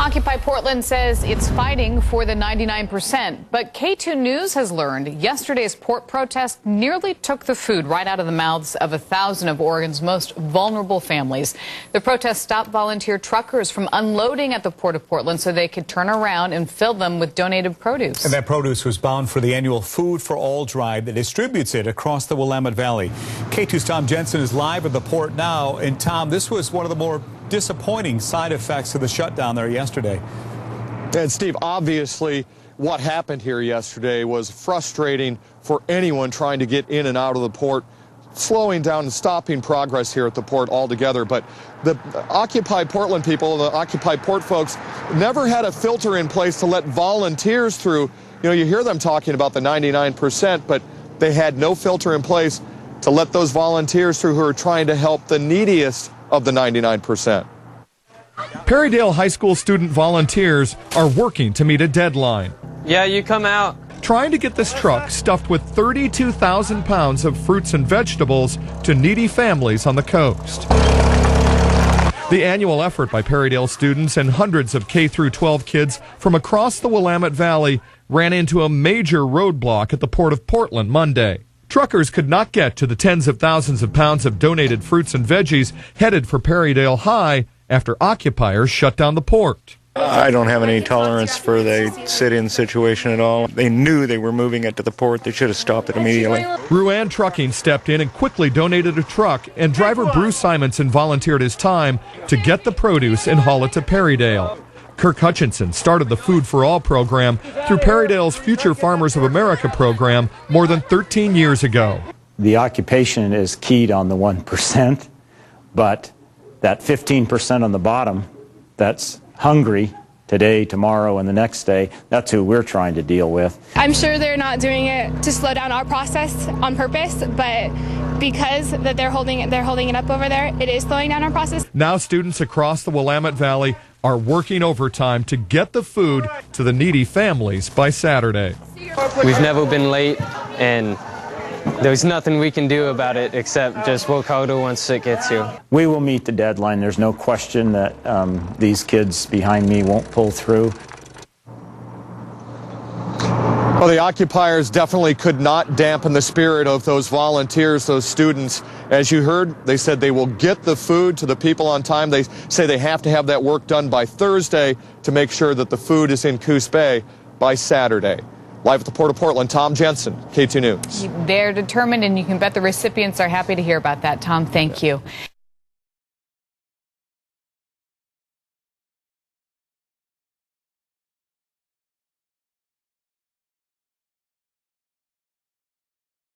Occupy Portland says it's fighting for the 99%. But K2 News has learned yesterday's port protest nearly took the food right out of the mouths of 1,000 of Oregon's most vulnerable families. The protest stopped volunteer truckers from unloading at the Port of Portland so they could turn around and fill them with donated produce. And that produce was bound for the annual Food for All drive that distributes it across the Willamette Valley. K2's Tom Jensen is live at the port now. And Tom, this was one of the more disappointing side effects of the shutdown there yesterday. And Steve, obviously what happened here yesterday was frustrating for anyone trying to get in and out of the port, slowing down and stopping progress here at the port altogether. But the Occupy Portland people, the Occupy Port folks, never had a filter in place to let volunteers through. You know, you hear them talking about the 99%, but they had no filter in place to let those volunteers through who are trying to help the neediest of the 99%. Perrydale High School student volunteers are working to meet a deadline. Yeah, you come out. Trying to get this truck stuffed with 32,000 pounds of fruits and vegetables to needy families on the coast. The annual effort by Perrydale students and hundreds of K-12 kids from across the Willamette Valley ran into a major roadblock at the Port of Portland Monday. Truckers could not get to the tens of thousands of pounds of donated fruits and veggies headed for Perrydale High after occupiers shut down the port. I don't have any tolerance for the sit-in situation at all. They knew they were moving it to the port. They should have stopped it immediately. Ruan Trucking stepped in and quickly donated a truck, and driver Bruce Simonson volunteered his time to get the produce and haul it to Perrydale. Kirk Hutchinson started the Food for All program through Perrydale's Future Farmers of America program more than 13 years ago. The occupation is keyed on the 1%, but that 15% on the bottom, that's hungry today, tomorrow, and the next day, that's who we're trying to deal with. I'm sure they're not doing it to slow down our process on purpose, but because that they're holding it up over there, it is slowing down our process. Now students across the Willamette Valley are working overtime to get the food to the needy families by Saturday. We've never been late, and there's nothing we can do about it except just work harder once it gets here. We will meet the deadline. There's no question that these kids behind me won't pull through. Well, the occupiers definitely could not dampen the spirit of those volunteers, those students. As you heard, they said they will get the food to the people on time. They say they have to have that work done by Thursday to make sure that the food is in Coos Bay by Saturday. Live at the Port of Portland, Tom Jensen, K2 News. They're determined, and you can bet the recipients are happy to hear about that. Tom, thank you.